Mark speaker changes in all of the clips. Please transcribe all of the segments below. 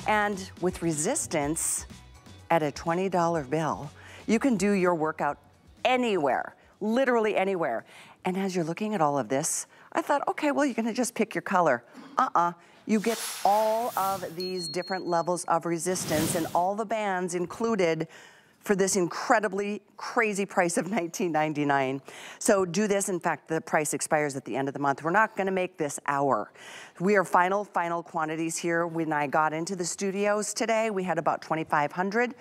Speaker 1: And with resistance at a $20 bill, you can do your workout anywhere, literally anywhere. And as you're looking at all of this, I thought, okay, well, you're gonna just pick your color. You get all of these different levels of resistance and all the bands included for this incredibly crazy price of $19.99. So do this. In fact, the price expires at the end of the month. We're not gonna make this hour. We are final quantities here. When I got into the studios today, we had about 2,500.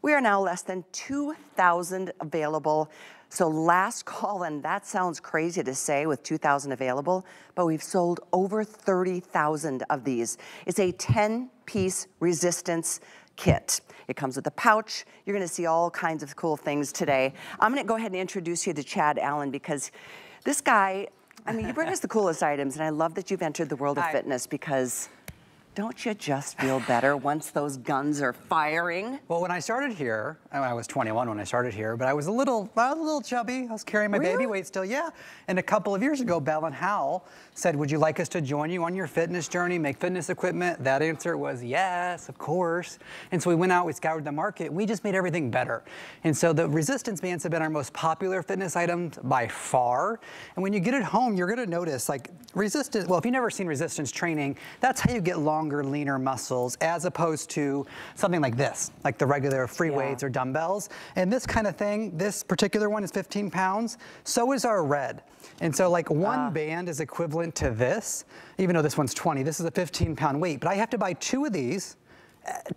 Speaker 1: We are now less than 2,000 available. So last call, and that sounds crazy to say with 2,000 available, but we've sold over 30,000 of these. It's a 10-piece resistance kit. It comes with a pouch. You're gonna see all kinds of cool things today. I'm gonna go ahead and introduce you to Chad Allen because this guy, I mean, you bring us the coolest items, and I love that you've entered the world of fitness because don't you just feel better once those guns are firing?
Speaker 2: Well, when I started here, I was 21 when I started here, but I was a little chubby. I was carrying my baby weight still, yeah. And a couple of years ago, Belle and Howell said, would you like us to join you on your fitness journey, make fitness equipment? That answer was yes, of course. And so we went out, we scoured the market, we just made everything better. And so the resistance bands have been our most popular fitness items by far. And when you get it home, you're gonna notice like resistance, well, if you've never seen resistance training, that's how you get longer, leaner muscles as opposed to something like this, like the regular free weights or dumbbells. And this kind of thing, this particular one is 15 pounds. So is our red. And so like one band is equivalent to this, even though this one's 20, this is a 15-pound weight, but I have to buy 2 of these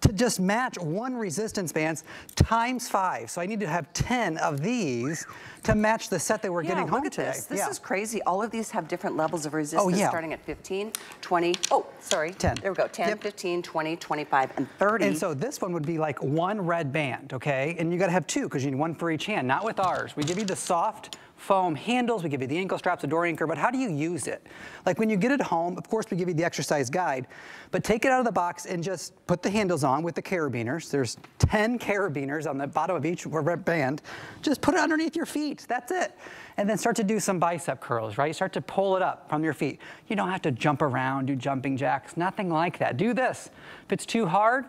Speaker 2: to just match one resistance bands times 5. So I need to have 10 of these to match the set that we're getting home today.
Speaker 1: This is crazy. All of these have different levels of resistance starting at 15, 20, 10. There we go, 10, 15, 20, 25, and 30.
Speaker 2: And so this one would be like one red band, okay? And you gotta have 2 because you need one for each hand, not with ours. We give you the soft foam handles, we give you the ankle straps, the door anchor, but how do you use it? Like when you get it home, of course we give you the exercise guide, but take it out of the box and just put the handles on with the carabiners. There's 10 carabiners on the bottom of each band. Just put it underneath your feet, that's it. And then start to do some bicep curls, right? Start to pull it up from your feet. You don't have to jump around, do jumping jacks, nothing like that. Do this. If it's too hard,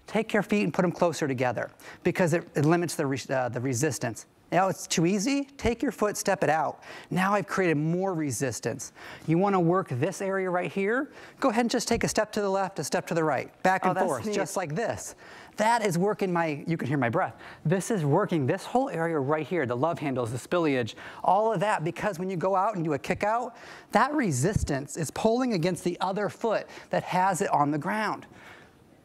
Speaker 2: take your feet and put them closer together because it limits the resistance. Now it's too easy, take your foot, step it out. Now I've created more resistance. You wanna work this area right here, go ahead and just take a step to the left, a step to the right, back and forth, just like this. That is working you can hear my breath. This is working this whole area right here, the love handles, the spillage, all of that, because when you go out and do a kick out, that resistance is pulling against the other foot that has it on the ground.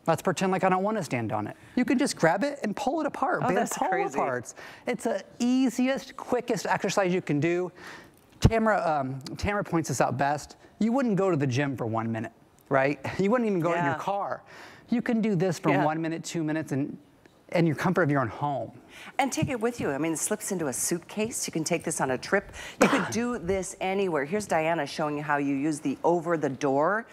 Speaker 2: Let's pretend like I don't want to stand on it. You can just grab it and pull it apart.
Speaker 1: That's crazy.
Speaker 2: Parts. It's the easiest, quickest exercise you can do. Tamara points this out best. You wouldn't go to the gym for 1 minute, right? You wouldn't even go in your car. You can do this for 1 minute, 2 minutes, and your comfort of your own home.
Speaker 1: And take it with you. I mean, it slips into a suitcase. You can take this on a trip. You could do this anywhere. Here's Diana showing you how you use the over-the-door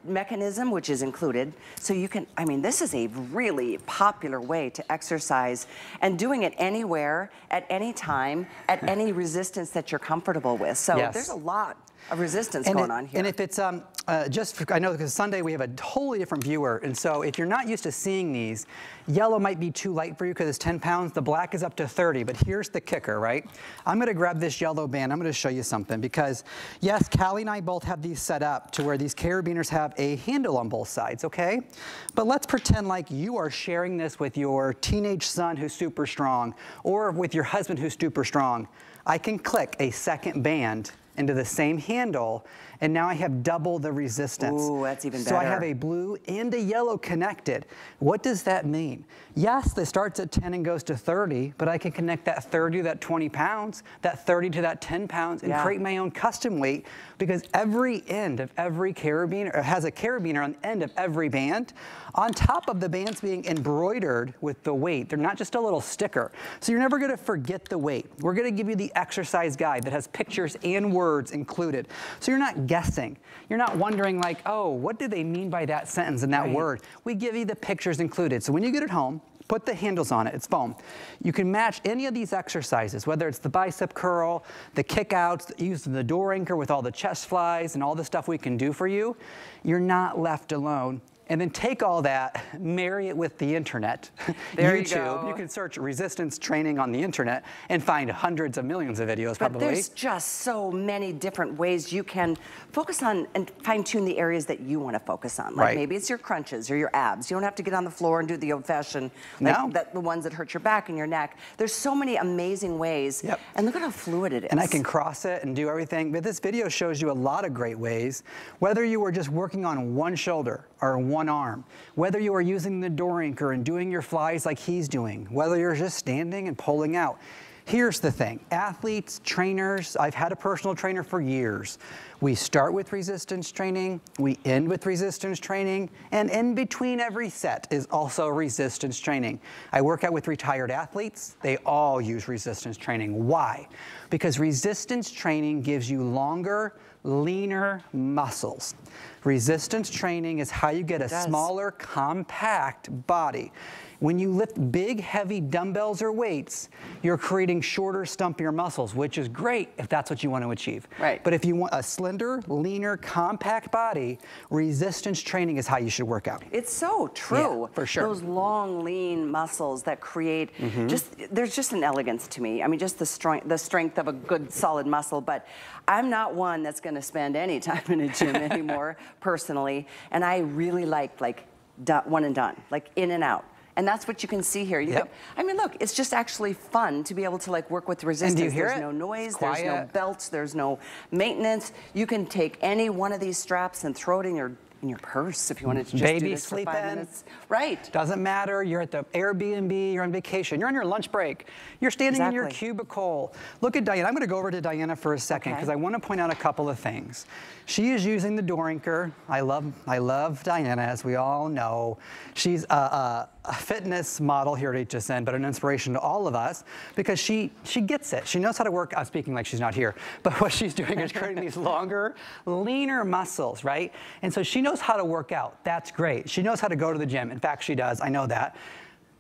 Speaker 1: mechanism, which is included. So you can, I mean, this is a really popular way to exercise and doing it anywhere, at any time, at any resistance that you're comfortable with. So there's a lot of resistance going on here.
Speaker 2: And if it's I know because Sunday we have a totally different viewer, and so if you're not used to seeing these, yellow might be too light for you because it's 10 pounds, the black is up to 30, but here's the kicker, right? I'm gonna grab this yellow band, I'm gonna show you something because yes, Callie and I both have these set up to where these carabiners have a handle on both sides, okay? But let's pretend like you are sharing this with your teenage son who's super strong, or with your husband who's super strong. I can click a second band into the same handle, and now I have double the resistance.
Speaker 1: Ooh, that's even better.
Speaker 2: So I have a blue and a yellow connected. What does that mean? Yes, this starts at 10 and goes to 30, but I can connect that 30 to that 20 pounds, that 30 to that 10 pounds, and create my own custom weight because every end of every carabiner, has a carabiner on the end of every band, on top of the bands being embroidered with the weight. They're not just a little sticker. So you're never gonna forget the weight. We're gonna give you the exercise guide that has pictures and words included. So you're not guessing. You're not wondering like, oh, what do they mean by that sentence and that word? We give you the pictures included. So when you get it home, put the handles on it, it's foam. You can match any of these exercises, whether it's the bicep curl, the kick outs, using the door anchor with all the chest flies and all the stuff we can do for you. You're not left alone. and then take all that, marry it with the internet,
Speaker 1: There
Speaker 2: YouTube.
Speaker 1: you go.
Speaker 2: You can search resistance training on the internet and find hundreds of millions of videos probably.
Speaker 1: But there's just so many different ways you can focus on and fine tune the areas that you want to focus on. Like maybe it's your crunches or your abs. You don't have to get on the floor and do the old fashioned, like the ones that hurt your back and your neck. There's so many amazing ways. And look at how fluid it is.
Speaker 2: And I can cross it and do everything. But this video shows you a lot of great ways. Whether you were just working on one shoulder or one arm, whether you are using the door anchor and doing your flies like he's doing, whether you're just standing and pulling out. Here's the thing, athletes, trainers, I've had a personal trainer for years. We start with resistance training, we end with resistance training, and in between every set is also resistance training. I work out with retired athletes, they all use resistance training. Why? Because resistance training gives you longer, leaner muscles. Resistance training is how you get a smaller, compact body. When you lift big, heavy dumbbells or weights, you're creating shorter, stumpier muscles, which is great if that's what you want to achieve. But if you want a slender, leaner, compact body, resistance training is how you should work out.
Speaker 1: It's so true.
Speaker 2: Yeah, for sure.
Speaker 1: Those long, lean muscles that create there's just an elegance to me. I mean, just the strength of a good, solid muscle. But I'm not one that's going to spend any time in a gym anymore, personally. And I really like one and done, like in and out. And that's what you can see here. I mean, look, it's just actually fun to be able to work with resistance.
Speaker 2: And do you hear
Speaker 1: there's
Speaker 2: it?
Speaker 1: no noise,
Speaker 2: It's
Speaker 1: there's
Speaker 2: quiet.
Speaker 1: no belts, there's no maintenance. You can take any one of these straps and throw it in your purse if you wanted to just do this for 5 minutes.
Speaker 2: Doesn't matter, you're at the Airbnb, you're on vacation, you're on your lunch break, you're standing in your cubicle. Look at Diana. I'm going to go over to Diana for a second because I want to point out a couple of things. She is using the door anchor. I love Diana, as we all know. She's a fitness model here at HSN, but an inspiration to all of us because she gets it. She knows how to work. I'm speaking like she's not here, but what she's doing is creating these longer, leaner muscles, right? And so she knows how to work out. That's great. She knows how to go to the gym. In fact, she does. I know that.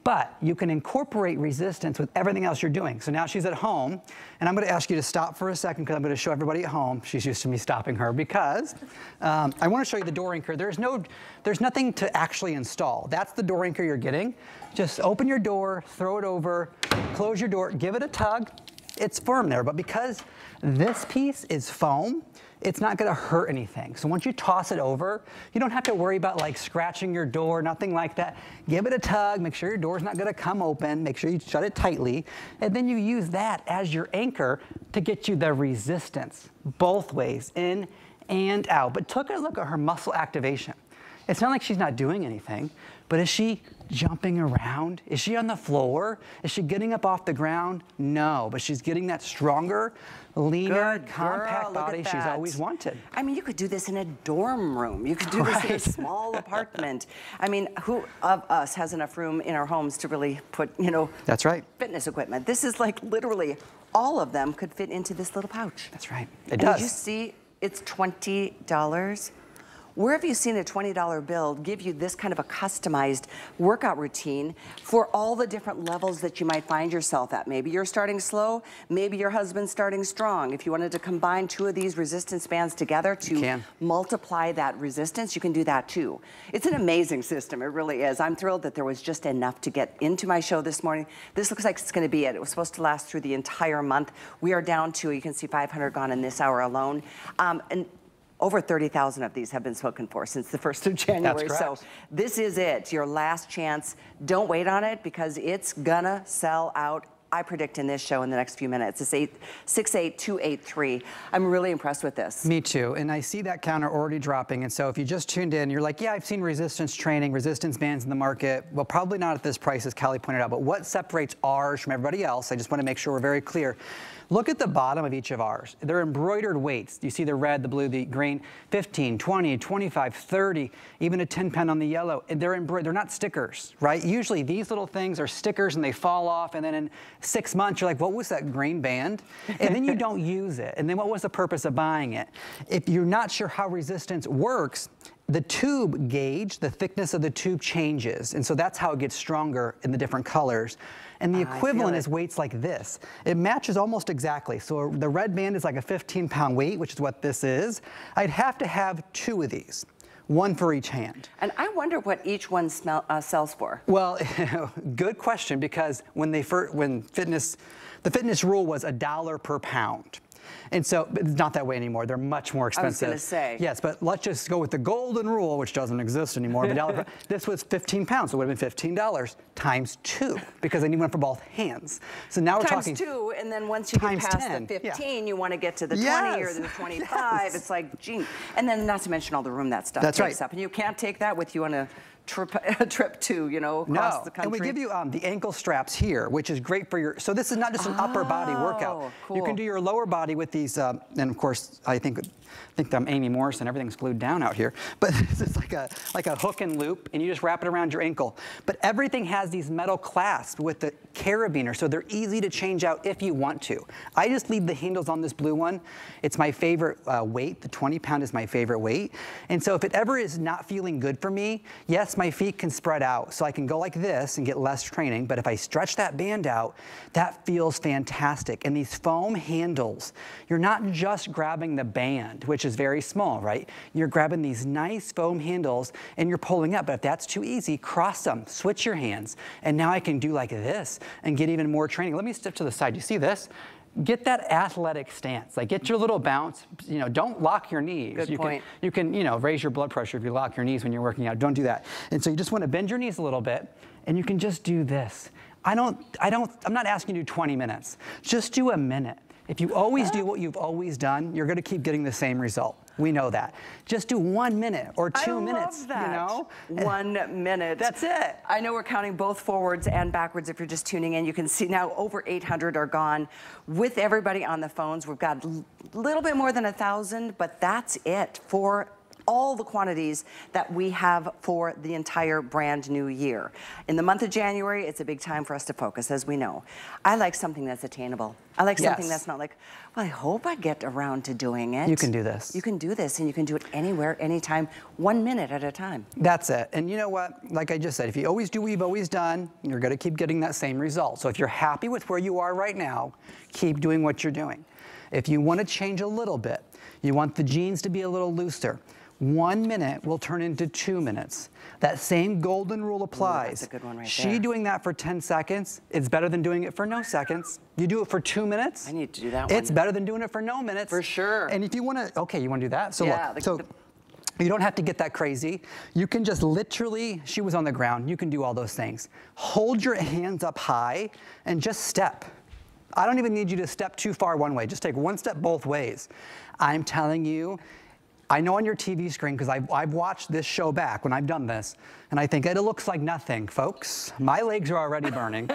Speaker 2: But you can incorporate resistance with everything else you're doing. So now she's at home, and I'm going to ask you to stop for a second because I'm going to show everybody at home. She's used to me stopping her because I want to show you the door anchor. There's nothing to actually install. That's the door anchor you're getting. Just open your door, throw it over, close your door, give it a tug. It's firm there, but because this piece is foam, it's not gonna hurt anything. So once you toss it over, you don't have to worry about scratching your door, nothing like that. Give it a tug, make sure your door's not gonna come open, make sure you shut it tightly, and then you use that as your anchor to get you the resistance, both ways, in and out. But take a look at her muscle activation. It's not like she's not doing anything, but is she jumping around? Is she on the floor? Is she getting up off the ground? No, but she's getting that stronger, leaner, compact body she's always wanted.
Speaker 1: I mean, you could do this in a dorm room. You could do this in a small apartment. I mean, who of us has enough room in our homes to really put,
Speaker 2: That's right.
Speaker 1: fitness equipment? This is literally all of them could fit into this little pouch.
Speaker 2: That's right. It does.
Speaker 1: Did you see it's $20? Where have you seen a $20 bill give you this kind of a customized workout routine for all the different levels that you might find yourself at? Maybe you're starting slow, maybe your husband's starting strong. If you wanted to combine 2 of these resistance bands together to multiply that resistance, you can do that too. It's an amazing system, it really is. I'm thrilled that there was just enough to get into my show this morning. This looks like it's gonna be it. It was supposed to last through the entire month. We are down to, you can see 500 gone in this hour alone. And over 30,000 of these have been spoken for since the 1st of January. So this is it, your last chance. Don't wait on it because it's gonna sell out, I predict, in this show in the next few minutes. It's 68283. I'm really impressed with this.
Speaker 2: Me too, and I see that counter already dropping. And so if you just tuned in, you're like, yeah, I've seen resistance training, resistance bands in the market. Well, probably not at this price, as Callie pointed out, but what separates ours from everybody else? I just wanna make sure we're very clear. Look at the bottom of each of ours. They're embroidered weights. You see the red, the blue, the green, 15, 20, 25, 30, even a 10 pound on the yellow. And they're embroidered, they're not stickers, right? Usually these little things are stickers and they fall off, and then in 6 months, you're like, what was that green band? And then you don't use it. And then what was the purpose of buying it? If you're not sure how resistance works, the tube gauge, the thickness of the tube changes. And so that's how it gets stronger in the different colors. And the equivalent is weights like this. It matches almost exactly. So the red band is like a 15 pound weight, which is what this is. I'd have to have 2 of these. one for each hand.
Speaker 1: And I wonder what each one sells for.
Speaker 2: Well, good question, because when the fitness rule was $1 per pound. And so it's not that way anymore. They're much more expensive.
Speaker 1: I was going to say.
Speaker 2: Yes, but let's just go with the golden rule, which doesn't exist anymore. But this was 15 pounds, so it would have been $15 times 2, because I need one for both hands. So now we're talking
Speaker 1: times 2, and then once you get past
Speaker 2: 10.
Speaker 1: the 15, you want to get to the 20 or the 25.
Speaker 2: Yes.
Speaker 1: It's like, gee. And then not to mention all the room that stuff takes up. And you can't take that with you on a trip to, you know, across the country.
Speaker 2: And we give you the ankle straps here, which is great for your, so this is not just an upper body workout.
Speaker 1: Cool.
Speaker 2: You can do your lower body with these, and of course, I think I'm Amy Morrison, everything's glued down out here. But this is like a hook and loop, and you just wrap it around your ankle. But everything has these metal clasps with the carabiner, so they're easy to change out if you want to. I just leave the handles on this blue one. It's my favorite weight. The 20-pound is my favorite weight. And so if it ever is not feeling good for me, yes, my feet can spread out, so I can go like this and get less training, but if I stretch that band out, that feels fantastic. And these foam handles, you're not just grabbing the band, which is very small, right? You're grabbing these nice foam handles and you're pulling up, but if that's too easy, cross them, switch your hands, and now I can do like this and get even more training. Let me step to the side. You see this? Get that athletic stance. Like, get your little bounce. You know, don't lock your knees.
Speaker 1: Good point.
Speaker 2: You can, you know, raise your blood pressure if you lock your knees when you're working out. Don't do that. And so you just want to bend your knees a little bit, and you can just do this. I'm not asking you to do 20 minutes. Just do a minute. If you always do what you've always done, you're going to keep getting the same result. We know that. Just do 1 minute or 2 minutes.
Speaker 1: I love that.
Speaker 2: You know?
Speaker 1: 1 minute.
Speaker 2: That's it.
Speaker 1: I know we're counting both forwards and backwards. If you're just tuning in, you can see now over 800 are gone. With everybody on the phones, we've got a little bit more than 1,000, but that's it for all the quantities that we have for the entire brand new year. In the month of January, it's a big time for us to focus, as we know. I like something that's attainable. I like something that's not like, well, I hope I get around to doing it.
Speaker 2: You can do this.
Speaker 1: You can do this, and you can do it anywhere, anytime, 1 minute at a time.
Speaker 2: That's it. And you know what? Like I just said, if you always do what you've always done, you're going to keep getting that same result. So if you're happy with where you are right now, keep doing what you're doing. If you want to change a little bit, you want the jeans to be a little looser, 1 minute will turn into 2 minutes. That same golden rule applies.
Speaker 1: Ooh, that's a good one right there.
Speaker 2: She doing that for 10 seconds, it's better than doing it for no seconds. You do it for 2 minutes.
Speaker 1: I need to do that one.
Speaker 2: It's better than doing it for no minutes.
Speaker 1: For sure.
Speaker 2: And if you want to, okay, you want to do that? So
Speaker 1: yeah,
Speaker 2: look, you don't have to get that crazy. You can just literally, she was on the ground, you can do all those things. Hold your hands up high and just step. I don't even need you to step too far one way. Just take one step both ways. I'm telling you, I know on your TV screen, because I've watched this show back when I've done this, and I think it looks like nothing, folks. My legs are already burning.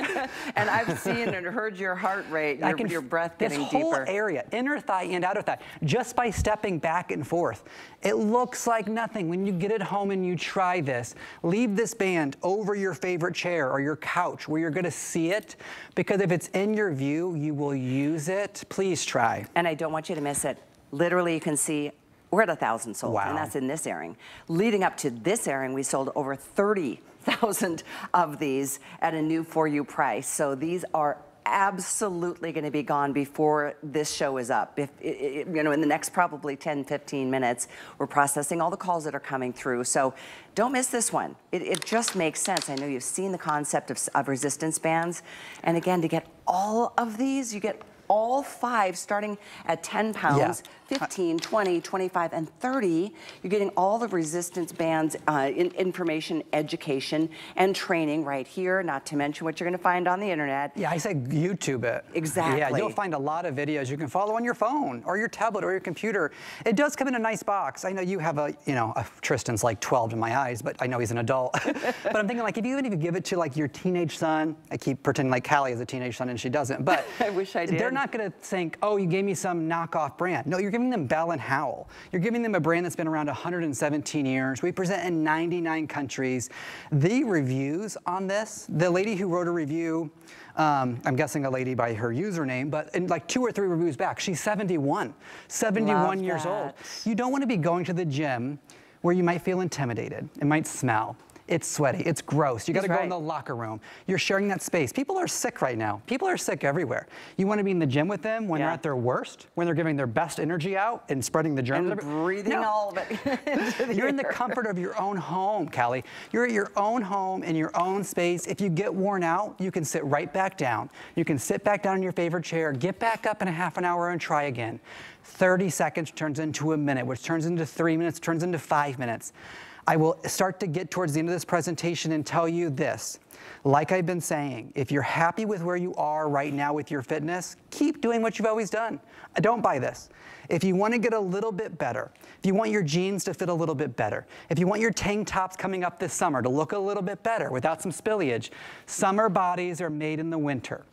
Speaker 1: And I've seen and heard your heart rate, your breath getting deeper.
Speaker 2: This whole area, inner thigh and outer thigh, just by stepping back and forth, it looks like nothing. When you get it home and you try this, leave this band over your favorite chair or your couch where you're gonna see it, because if it's in your view, you will use it. Please try.
Speaker 1: And I don't want you to miss it. Literally, you can see we're at 1,000 sold, and that's in this airing. Leading up to this airing, we sold over 30,000 of these at a new For You price. So these are absolutely going to be gone before this show is up. You know, in the next probably 10, 15 minutes, we're processing all the calls that are coming through. So don't miss this one. It just makes sense. I know you've seen the concept of resistance bands. And again, to get all of these, you get all 5 starting at 10 pounds, 15, 20, 25, and 30. You're getting all the resistance bands, information, education, and training right here, not to mention what you're going to find on the internet.
Speaker 2: Yeah, I say YouTube it.
Speaker 1: Exactly.
Speaker 2: Yeah, you'll find a lot of videos you can follow on your phone or your tablet or your computer. It does come in a nice box. I know you have Tristan's like 12 in my eyes, but I know he's an adult. But I'm thinking, like, even if you give it to like your teenage son, I keep pretending like Callie has a teenage son and she doesn't, but
Speaker 1: I wish I did.
Speaker 2: They're not going to think, oh, you gave me some knockoff brand. No, you're giving them Bell & Howell. You're giving them a brand that's been around 117 years. We present in 99 countries. The reviews on this, the lady who wrote a review, I'm guessing a lady by her username, but in like 2 or 3 reviews back, she's 71 years old. You don't want to be going to the gym where you might feel intimidated. It might smell. It's sweaty, it's gross. You gotta go in the locker room. You're sharing that space. People are sick right now. People are sick everywhere. You wanna be in the gym with them when they're at their worst, when they're giving their best energy out and spreading the germs.
Speaker 1: And breathing all of it.
Speaker 2: You're in the comfort of your own home, Callie. You're at your own home in your own space. If you get worn out, you can sit right back down. You can sit back down in your favorite chair, get back up in a half an hour and try again. 30 seconds turns into a minute, which turns into 3 minutes, turns into 5 minutes. I will start to get towards the end of this presentation and tell you this. Like I've been saying, if you're happy with where you are right now with your fitness, keep doing what you've always done. Don't buy this. If you want to get a little bit better, if you want your jeans to fit a little bit better, if you want your tank tops coming up this summer to look a little bit better without some spillage, summer bodies are made in the winter.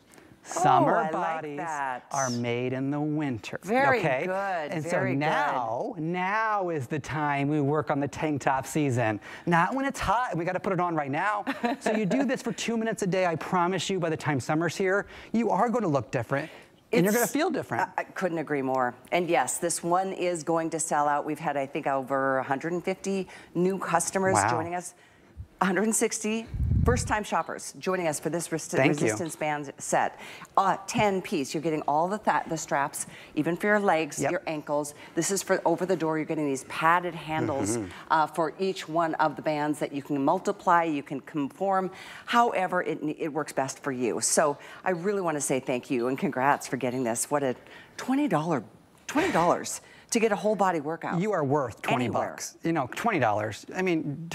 Speaker 2: Summer bodies are made in the winter.
Speaker 1: Very good.
Speaker 2: And so now is the time we work on the tank top season. Not when it's hot and we got to put it on right now. So you do this for 2 minutes a day. I promise you by the time summer's here, you are going to look different. And you're going to feel different.
Speaker 1: I couldn't agree more. And yes, this one is going to sell out. We've had, I think, over 150 new customers joining us. 160 first-time shoppers joining us for this resistance band set. 10-piece. You're getting all the straps, even for your legs, your ankles. This is for over the door. You're getting these padded handles for each one of the bands that you can multiply, you can conform, however it works best for you. So I really want to say thank you and congrats for getting this. What a $20 to get a whole body workout.
Speaker 2: You are worth 20 bucks. You know, $20. I mean,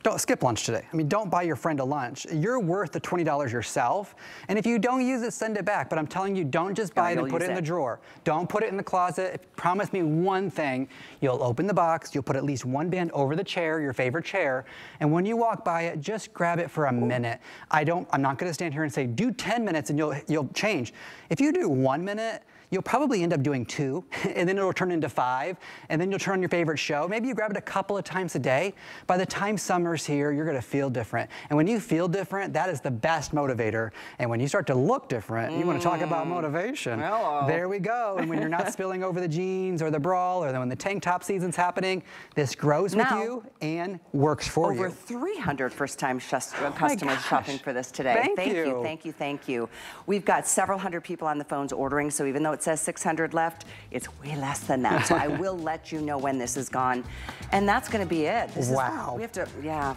Speaker 2: don't skip lunch today. I mean, don't buy your friend a lunch. You're worth the $20 yourself. And if you don't use it, send it back. But I'm telling you, don't just buy it and put it in the drawer. Don't put it in the closet. Promise me one thing. You'll open the box. You'll put at least one band over the chair, your favorite chair. And when you walk by it, just grab it for a minute. I'm not going to stand here and say, do 10 minutes and you'll change. If you do 1 minute, you'll probably end up doing 2, and then it'll turn into 5, and then you'll turn on your favorite show. Maybe you grab it a couple of times a day. By the time summer's here, you're gonna feel different. And when you feel different, that is the best motivator. And when you start to look different, you wanna talk about motivation.
Speaker 1: Hello.
Speaker 2: There we go. And when you're not spilling over the jeans or the bra, or when the tank top season's happening, this grows with you and works for you.
Speaker 1: Over 300 first-time customers shopping for this today. Thank you. We've got several hundred people on the phones ordering, so even though it says 600 left, it's way less than that. So I will let you know when this is gone. And that's going to be it. We have to,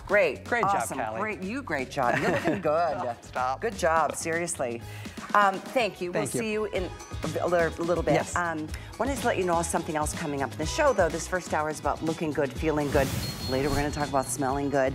Speaker 1: great.
Speaker 2: Great
Speaker 1: awesome.
Speaker 2: job, Callie.
Speaker 1: Great job. You're looking good.
Speaker 2: Stop.
Speaker 1: Good job, seriously. Thank you. We'll see you in a little bit.
Speaker 2: Yes.
Speaker 1: Wanted to let you know something else coming up in the show, though. This first hour is about looking good, feeling good. Later, we're going to talk about smelling good.